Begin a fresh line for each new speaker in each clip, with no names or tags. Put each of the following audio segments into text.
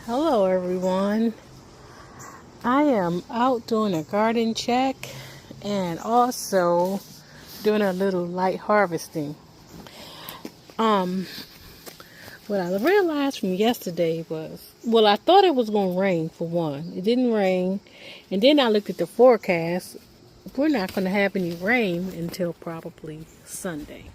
Hello everyone. I am out doing a garden check and also doing a little light harvesting. Um what I realized from yesterday was, I thought it was going to rain for one. It didn't rain. And then I looked at the forecast. We're not going to have any rain until probably Sunday.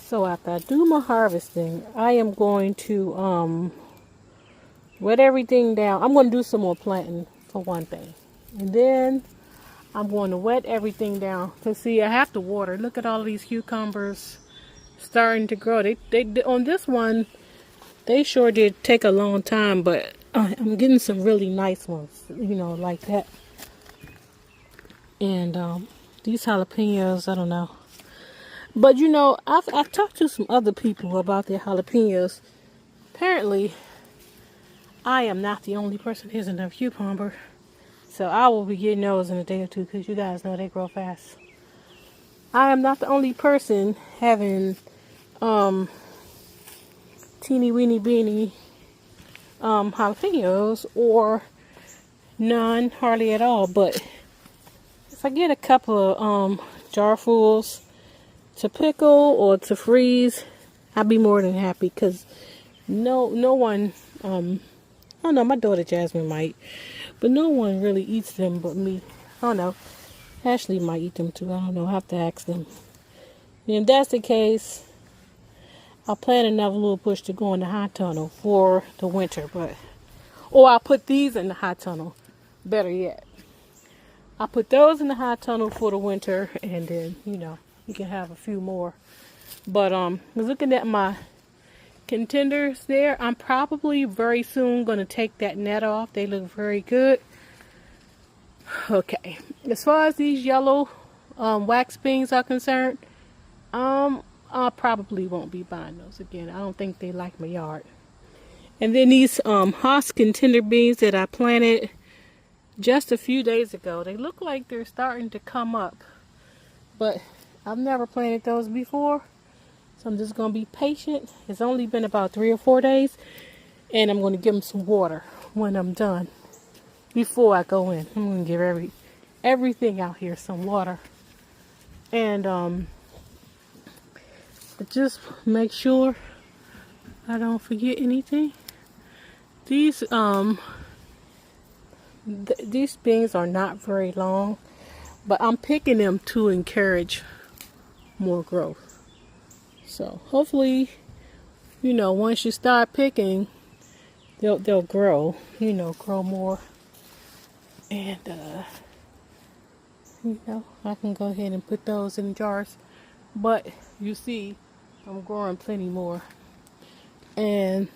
So after I do my harvesting, I am going to wet everything down. I'm going to do some more planting for one thing. And then I'm going to wet everything down. Because see, I have to water. Look at all of these cucumbers starting to grow. They on this one, they sure did take a long time. But I'm getting some really nice ones, like that. And these jalapenos, I don't know. But I've talked to some other people about their jalapenos. Apparently, I am not the only person who isn't a cucumber. So I will be getting those in a day or two because you guys know they grow fast. I am not the only person having teeny weeny beany jalapenos, or none, hardly at all. But if I get a couple of jarfuls to pickle or to freeze, I'd be more than happy because no one, I don't know, my daughter Jasmine might, but no one really eats them but me. I don't know. Ashley might eat them too. I don't know. I have to ask them. And if that's the case, I'll plant another little bush to go in the high tunnel for the winter. Or I'll put these in the high tunnel. Better yet, I'll put those in the high tunnel for the winter, and then you can have a few more. But I was looking at my contenders there. I'm probably very soon going to take that net off. They look very good. Okay, as far as these yellow wax beans are concerned, I probably won't be buying those again. I don't think they like my yard. And then these Haas contender beans that I planted just a few days ago, they look like they're starting to come up, but I've never planted those before, so I'm just going to be patient. It's only been about 3 or 4 days, and I'm going to give them some water when I'm done. Before I go in, I'm going to give everything out here some water. And just make sure I don't forget anything. These these beans are not very long, but I'm picking them to encourage more growth. So hopefully, once you start picking, they'll grow, grow more. And I can go ahead and put those in jars. But you see, I'm growing plenty more. And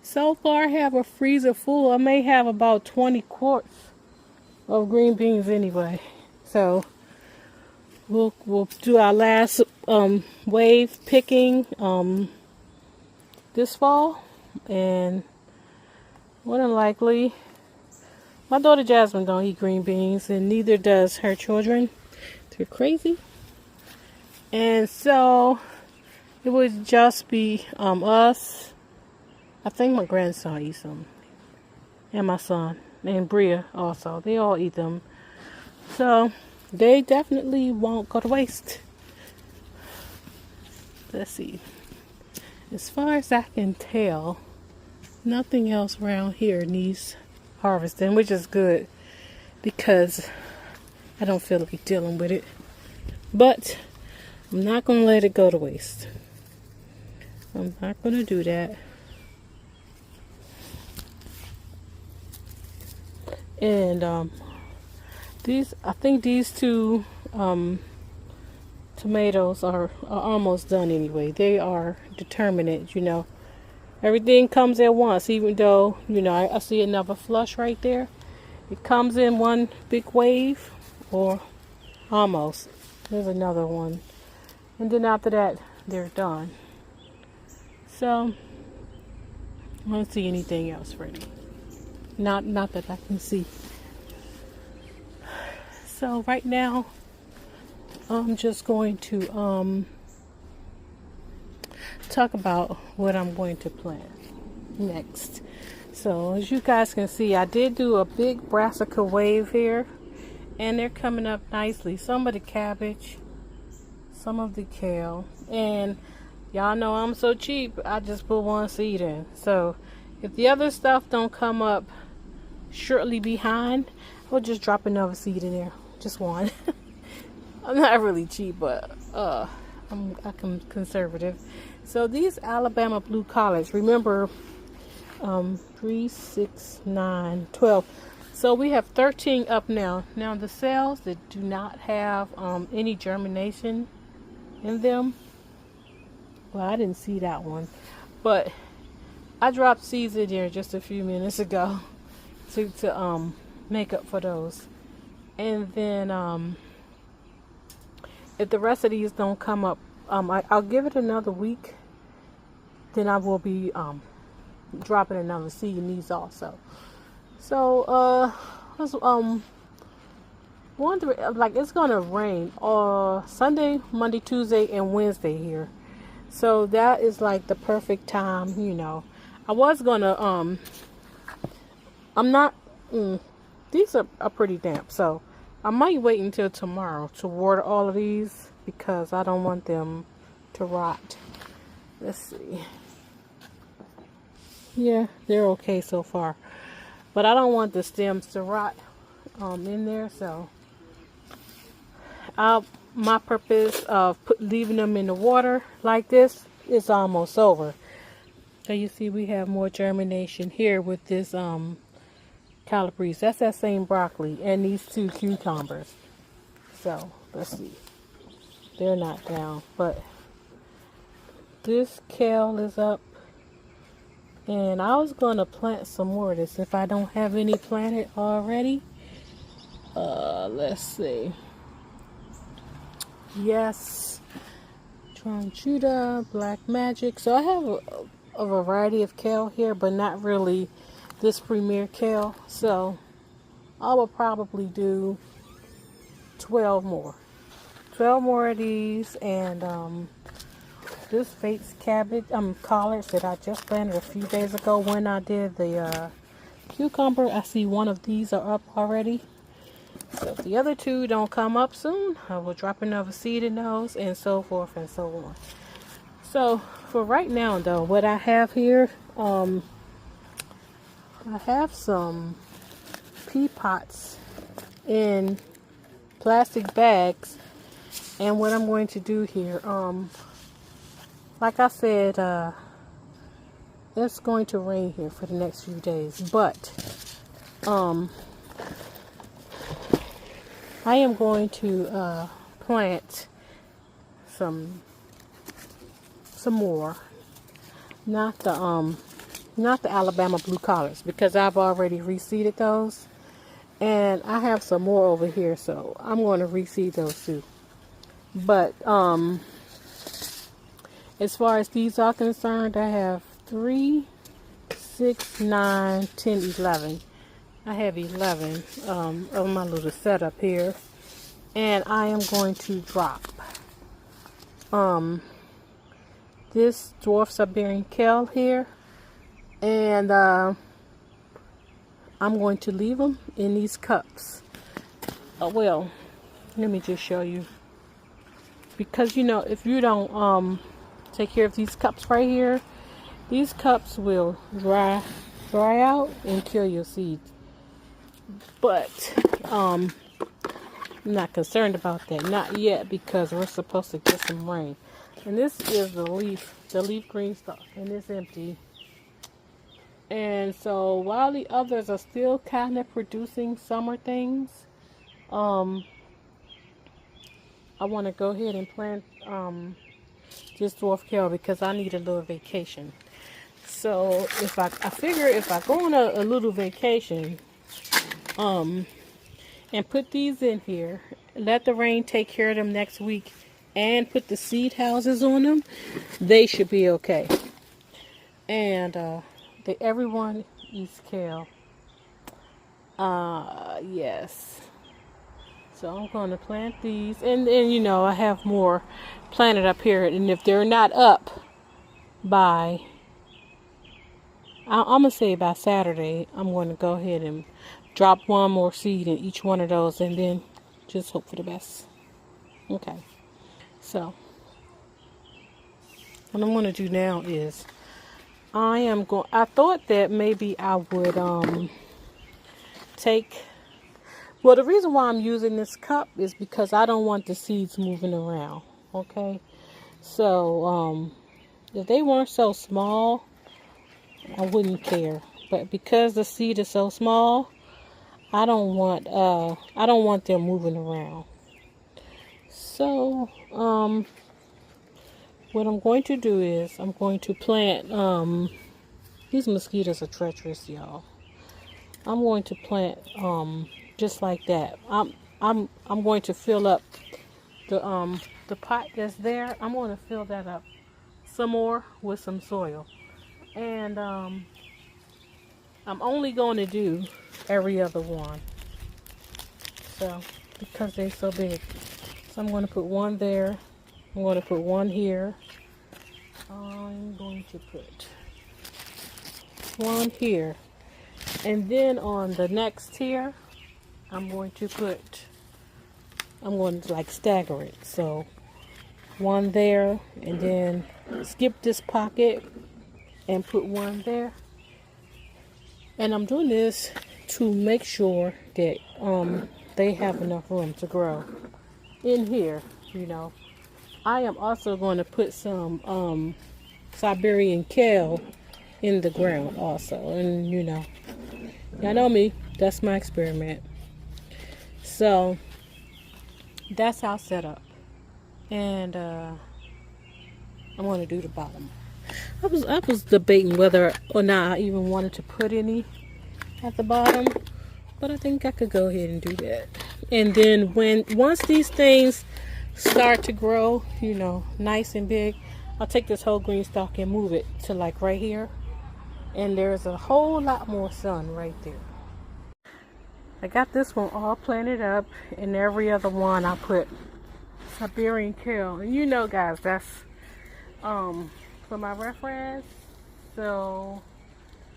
so far I have a freezer full. I may have about 20 quarts of green beans anyway. So we'll do our last wave picking this fall. And more than likely, my daughter Jasmine don't eat green beans, and neither does her children. They're crazy. And so it would just be us. I think my grandson eats them. And my son. And Bria also. They all eat them. So they definitely won't go to waste. Let's see. As far as I can tell, nothing else around here needs harvesting, which is good because I don't feel like dealing with it. But I'm not going to let it go to waste. I'm not going to do that. And I think these two tomatoes are almost done anyway. They are determinate, Everything comes at once, even though, I see another flush right there. It comes in one big wave, or almost. There's another one. And then after that, they're done. So, I don't see anything else ready. Not that I can see. So right now, I'm just going to talk about what I'm going to plant next. So as you guys can see, I did do a big brassica wave here, and they're coming up nicely. Some of the cabbage, some of the kale, and y'all know I'm so cheap, I just put one seed in. So if the other stuff don't come up shortly behind, I'll just drop another seed in there, just one. I'm not really cheap, but I'm conservative. So these Alabama blue collards, remember, 3, 6, 9, 12. So we have 13 up now. Now the cells that do not have any germination in them, well, I didn't see that one, but I dropped seeds in there just a few minutes ago to make up for those. And then if the rest of these don't come up, I'll give it another week. Then I will be dropping another seed in these also. So I was wondering, like, it's gonna rain Sunday, Monday, Tuesday, and Wednesday here. So that is like the perfect time, you know. I was gonna I'm not these are pretty damp, so I might wait until tomorrow to water all of these because I don't want them to rot. Let's see. Yeah, they're okay so far, but I don't want the stems to rot in there. So my purpose of leaving them in the water like this is almost over. So you see we have more germination here with this calabrese. That's that same broccoli and these 2 cucumbers. So let's see, they're not down, but this kale is up. And I was going to plant some more of this if I don't have any planted already. Let's see. Yes. Tranchuda, Black Magic. So I have a variety of kale here, but not really this premier kale. So I will probably do 12 more. 12 more of these, and this Fate's cabbage, collards that I just planted a few days ago when I did the cucumber. I see one of these are up already. So if the other 2 don't come up soon, I will drop another seed in those, and so forth and so on. So for right now though, what I have here, I have some pea pots in plastic bags, and what I'm going to do here, like I said, it's going to rain here for the next few days, but I am going to plant some more, not the Alabama blue collards, because I've already reseeded those, and I have some more over here, so I'm going to reseed those too. But as far as these are concerned, I have 3, 6, 9, 10, 11. I have 11 of my little setup here. And I am going to drop this dwarf Siberian kale here. And I'm going to leave them in these cups. Well, let me just show you. Because, you know, if you don't take care of these cups right here, these cups will dry out and kill your seeds. But I'm not concerned about that, not yet, because we're supposed to get some rain. And this is the leaf green stuff, and it's empty. And so while the others are still kind of producing summer things, I want to go ahead and plant this dwarf kale because I need a little vacation. So if I figure if I go on a little vacation, and put these in here, let the rain take care of them next week, and put the seed houses on them, they should be okay. And everyone eats kale. Yes. So I'm going to plant these, and you know, I have more planted up here, and if they're not up, by, I'm going to say by Saturday, I'm going to go ahead and drop one more seed in each one of those and then just hope for the best. Okay. So, what I'm going to do now is I thought that maybe I would take, well, the reason why I'm using this cup is because I don't want the seeds moving around. Okay. So, if they weren't so small, I wouldn't care. But because the seed is so small, I don't want them moving around. So, what I'm going to do is I'm going to plant, these mosquitoes are treacherous, y'all. I'm going to plant just like that. I'm going to fill up the pot that's there. I'm going to fill that up some more with some soil. And I'm only going to do every other one. So, because they're so big. So I'm going to put one there. I'm going to put one here. I'm going to put one here. And then on the next tier, I'm going to like stagger it. So one there, and then skip this pocket and put one there. And I'm doing this to make sure that they have enough room to grow in here, you know. I am also going to put some Siberian kale in the ground also. And you know, y'all know me, that's my experiment. So that's how set up. And I'm going to do the bottom. I was debating whether or not I even wanted to put any at the bottom, but I think I could go ahead and do that. And then once these things start to grow, you know, nice and big, I'll take this whole green stalk and move it to like right here. And there's a whole lot more sun right there. I got this one all planted up, and every other one I put Siberian kale. And you know, guys, that's for my reference. So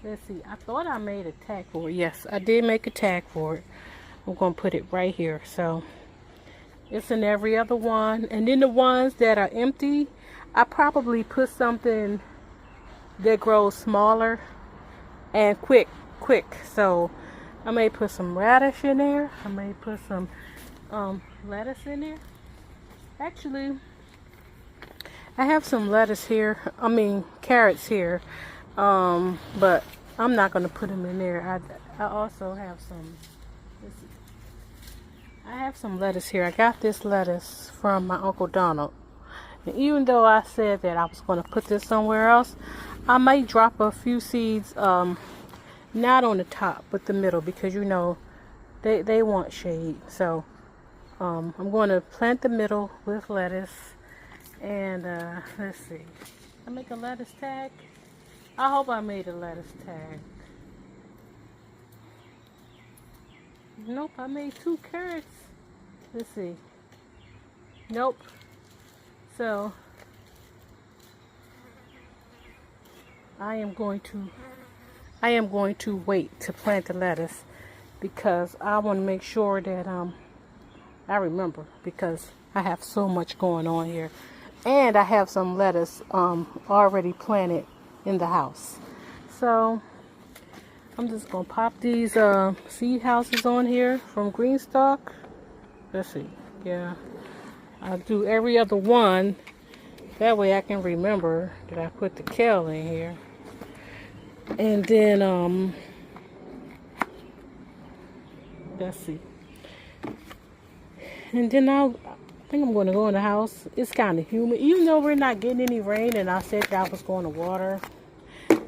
let's see. I thought I made a tag for it. Yes, I did make a tag for it. I'm going to put it right here. So it's in every other one. And then the ones that are empty, I probably put something that grows smaller and quick. So I may put some radish in there. I may put some lettuce in there. Actually, I have some lettuce here. Carrots here. But I'm not going to put them in there. I also have some. I have some lettuce here. I got this lettuce from my Uncle Donald. And even though I said that I was going to put this somewhere else, I might drop a few seeds, not on the top, but the middle, because you know, they want shade. So, I'm going to plant the middle with lettuce. And, let's see. I make a lettuce tag. I hope I made a lettuce tag. Nope, I made 2 carrots. Let's see. Nope. So I am going to wait to plant the lettuce because I want to make sure that I remember, because I have so much going on here. And I have some lettuce already planted in the house. So I'm just going to pop these seed houses on here from Greenstock. Let's see. Yeah. I'll do every other one. That way I can remember that I put the kale in here. And then, let's see. And then I think I'm going to go in the house. It's kind of humid. Even though we're not getting any rain and I said that I was going to water,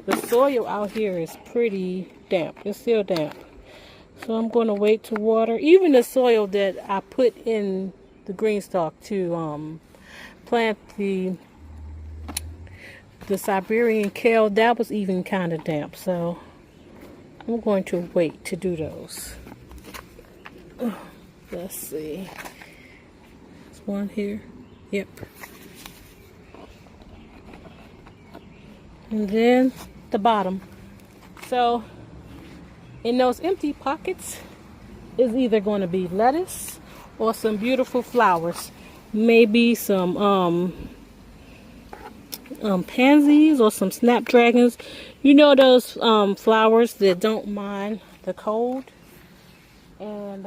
the soil out here is pretty damp. It's still damp. So I'm going to wait to water. Even the soil that I put in the Greenstock to plant the Siberian kale, that was even kind of damp. So I'm going to wait to do those. Let's see. There's one here. Yep. and then the bottom. So in those empty pockets is either going to be lettuce or some beautiful flowers. Maybe some pansies or some snapdragons. You know those flowers that don't mind the cold, and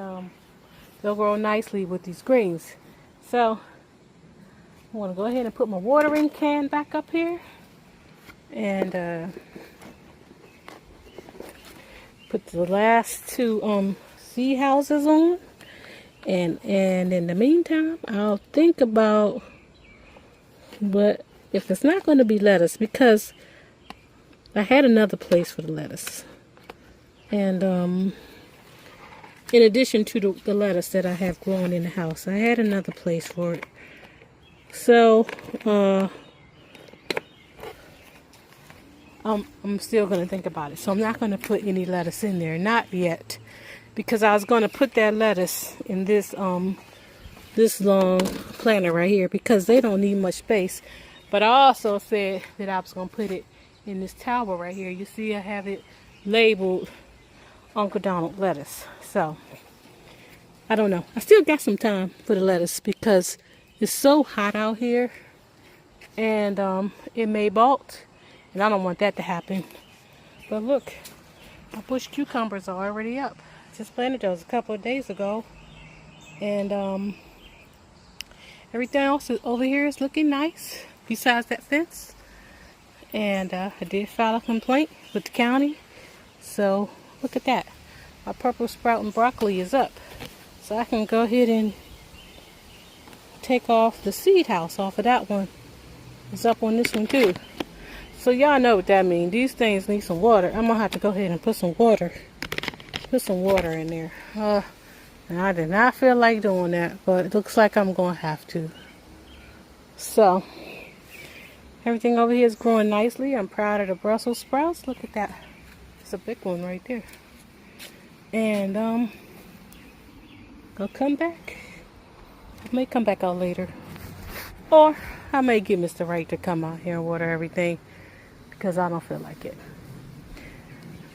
they'll grow nicely with these greens. So I'm going to go ahead and put my watering can back up here, and put the last two seed houses on, and in the meantime I'll think about what if it's not going to be lettuce, because I had another place for the lettuce, and in addition to the lettuce that I have growing in the house, I had another place for it. So I'm still going to think about it. So I'm not going to put any lettuce in there, not yet, because I was going to put that lettuce in this this long planter right here, because they don't need much space. But I also said that I was going to put it in this tower right here. You see I have it labeled Uncle Donald lettuce. So I don't know. I still got some time for the lettuce because it's so hot out here, and it may bolt, and I don't want that to happen. But look, my bush cucumbers are already up. Just planted those a couple of days ago, and everything else over here is looking nice besides that fence. And I did file a complaint with the county, so look at that. My purple sprouting broccoli is up, so I can go ahead and take off the seed house off of that one. It's up on this one too. So y'all know what that means. These things need some water. I'm gonna have to go ahead and put some water in there. And I did not feel like doing that, but it looks like I'm gonna have to. So everything over here is growing nicely. I'm proud of the Brussels sprouts. Look at that. It's a big one right there. And I'll come back. I may come back out later, or I may get Mr. Wright to come out here and water everything, because I don't feel like it.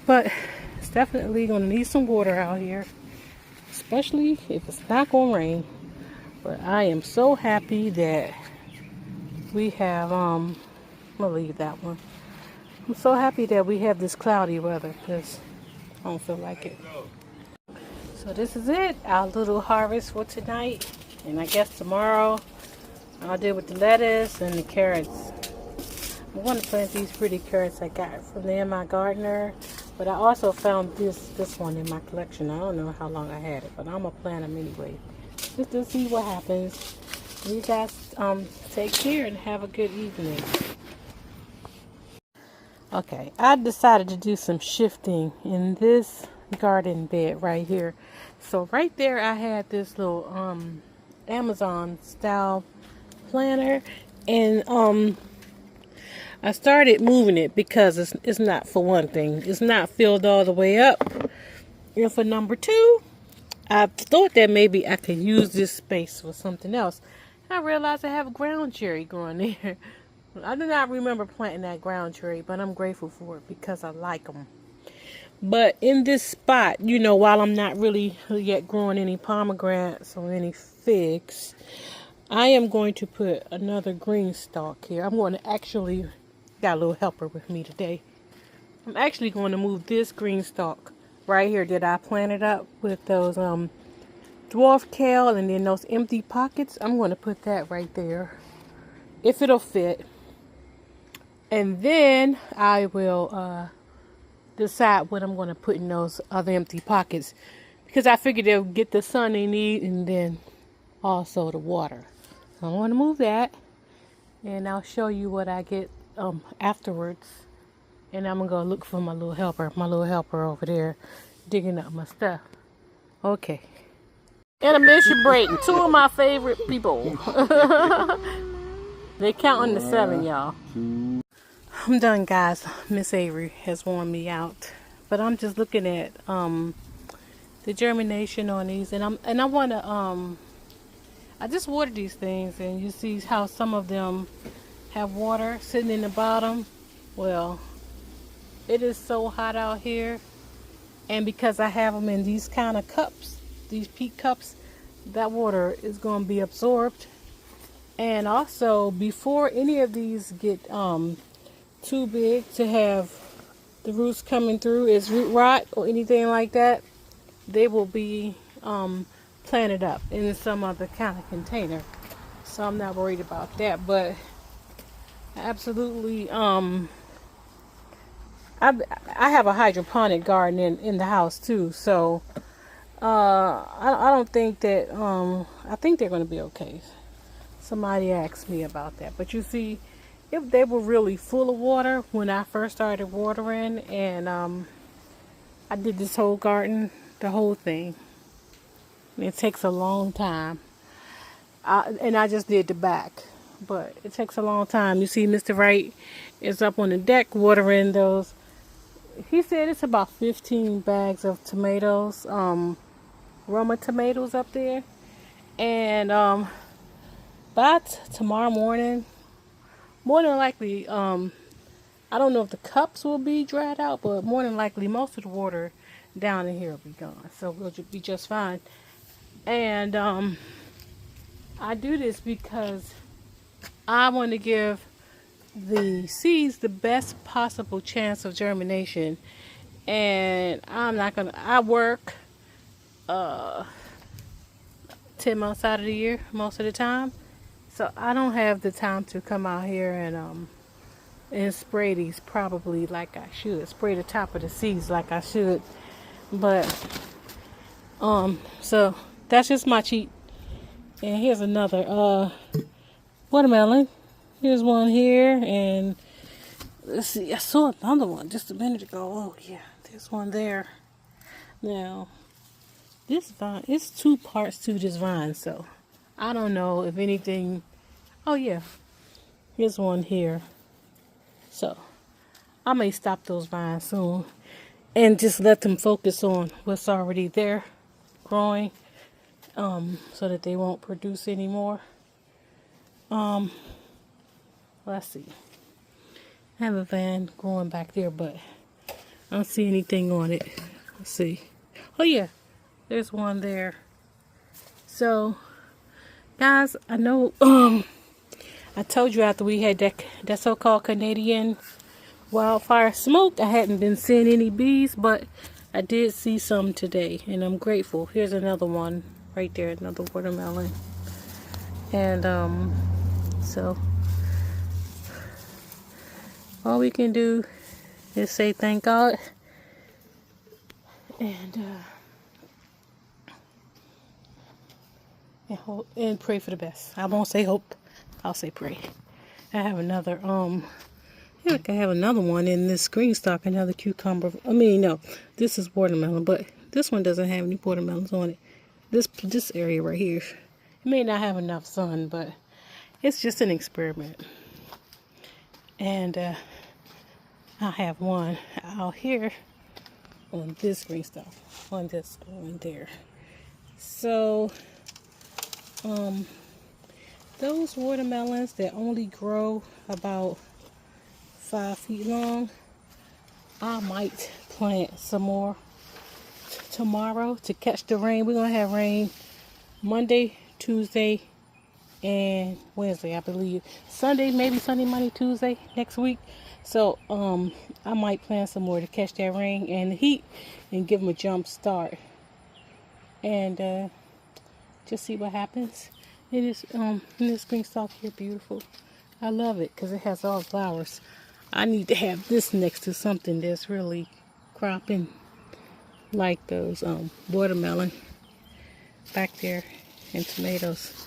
But it's definitely going to need some water out here, especially if it's not going to rain. But I am so happy that we have I'm gonna leave that one. I'm so happy that we have this cloudy weather, because I don't feel like it. So this is it, our little harvest for tonight. And I guess tomorrow I'll deal with the lettuce and the carrots. I want to plant these pretty carrots I got from the MI Gardener. But I also found this one in my collection. I don't know how long I had it, but I'm going to plant them anyway, just to see what happens. You guys take care and have a good evening. Okay, I decided to do some shifting in this garden bed right here. So right there I had this little Amazon style planter, and I started moving it because it's not, for one thing, it's not filled all the way up, and for number two, I thought that maybe I could use this space for something else. I realized I have a ground cherry growing there. I do not remember planting that ground cherry, but I'm grateful for it because I like them. But in this spot, you know, while I'm not really yet growing any pomegranates or any figs, I am going to put another green stalk here. I'm going to actually, got a little helper with me today. I'm actually going to move this green stalk right here that I planted up with those dwarf kale and then those empty pockets. I'm going to put that right there, if it'll fit. And then I will decide what I'm going to put in those other empty pockets, because I figured they'll get the sun they need and then also the water. So I'm going to move that, and I'll show you what I get afterwards. And I'm going to go look for my little helper over there digging up my stuff. Okay. Intermission break. Two of my favorite people. They're counting to 7, y'all. I'm done, guys. Miss Avery has worn me out, but I'm just looking at the germination on these, and I want to I just watered these things, and you see how some of them have water sitting in the bottom. Well, it is so hot out here, and because I have them in these kind of cups, these peat cups, that water is going to be absorbed. And also, before any of these get too big to have the roots coming through is root rot or anything like that, they will be planted up in some other kind of container. So I'm not worried about that. But absolutely, I have a hydroponic garden in the house too. So I don't think that I think they're going to be okay. Somebody asked me about that, but you see, if they were really full of water when I first started watering, and I did this whole garden, the whole thing. It takes a long time, and I just did the back, but it takes a long time. You see, Mr. Wright is up on the deck watering those. He said it's about 15 bags of tomatoes, Roma tomatoes up there, and by tomorrow morning, more than likely, I don't know if the cups will be dried out, but more than likely, most of the water down in here will be gone. So we'll be just fine. And I do this because I want to give the seeds the best possible chance of germination. And I work 10 months out of the year most of the time. So I don't have the time to come out here and spray these probably like I should. Spray the top of the seeds like I should. But so that's just my cheat. And here's another watermelon. Here's one here, and let's see, I saw another one just a minute ago. Oh yeah, there's one there. Now this vine, it's two parts to this vine, so I don't know if anything. Oh yeah, here's one here. So I may stop those vines soon and just let them focus on what's already there growing, so that they won't produce anymore. Let's see. I have a van growing back there, but I don't see anything on it. Let's see. Oh yeah, there's one there. So guys, I know I told you after we had that so-called Canadian wildfire smoke, I hadn't been seeing any bees, but I did see some today, and I'm grateful. Here's another one right there, another watermelon. And so all we can do is say thank God and hope and pray for the best. I won't say hope, I'll say pray. I have another I think I have another one in this green stalk, another cucumber. I mean, no, this is watermelon, but this one doesn't have any watermelons on it. This area right here, it may not have enough sun, but it's just an experiment. And I have one out here on this green stalk, on this one there. So, those watermelons that only grow about 5 feet long, I might plant some more tomorrow to catch the rain. We're gonna have rain Monday, Tuesday, and Wednesday, I believe. Sunday, maybe Sunday, Monday, Tuesday next week. So I might plant some more to catch that rain and the heat and give them a jump start, and just see what happens. It is this green stalk here beautiful. I love it because it has all flowers. I need to have this next to something that's really cropping, like those watermelon back there and tomatoes.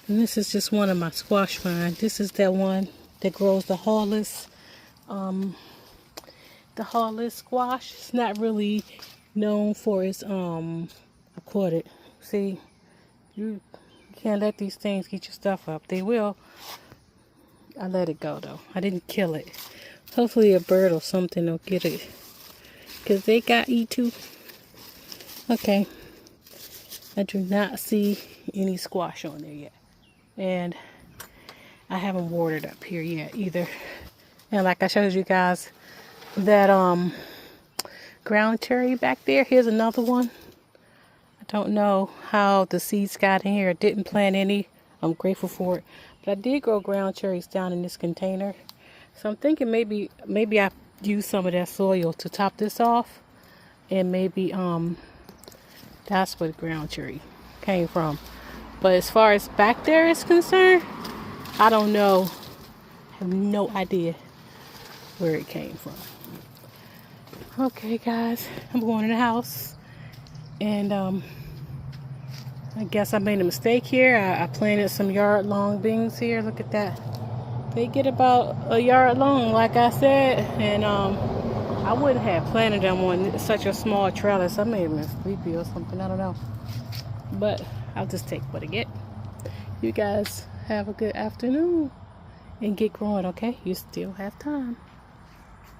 And this is just one of my squash vines. This is that one that grows the Hollis squash. It's not really known for its I caught it. See, you can't let these things get your stuff up. They will. I let it go though. I didn't kill it. Hopefully a bird or something will get it, because they got eat too. Okay. I do not see any squash on there yet. And I haven't watered up here yet either. And like I showed you guys, that ground cherry back there, here's another one. I don't know how the seeds got in here. I didn't plant any. I'm grateful for it. But I did grow ground cherries down in this container. So I'm thinking maybe I use some of that soil to top this off. And maybe that's where the ground cherry came from. But as far as back there is concerned, I don't know. I have no idea where it came from. Okay, guys, I'm going in the house. And I guess I made a mistake here. I planted some yard-long beans here. Look at that. They get about a yard long, like I said. And I wouldn't have planted them on such a small trellis. I may have been sleepy or something. I don't know. But I'll just take what I get. You guys have a good afternoon. And get growing, okay? You still have time.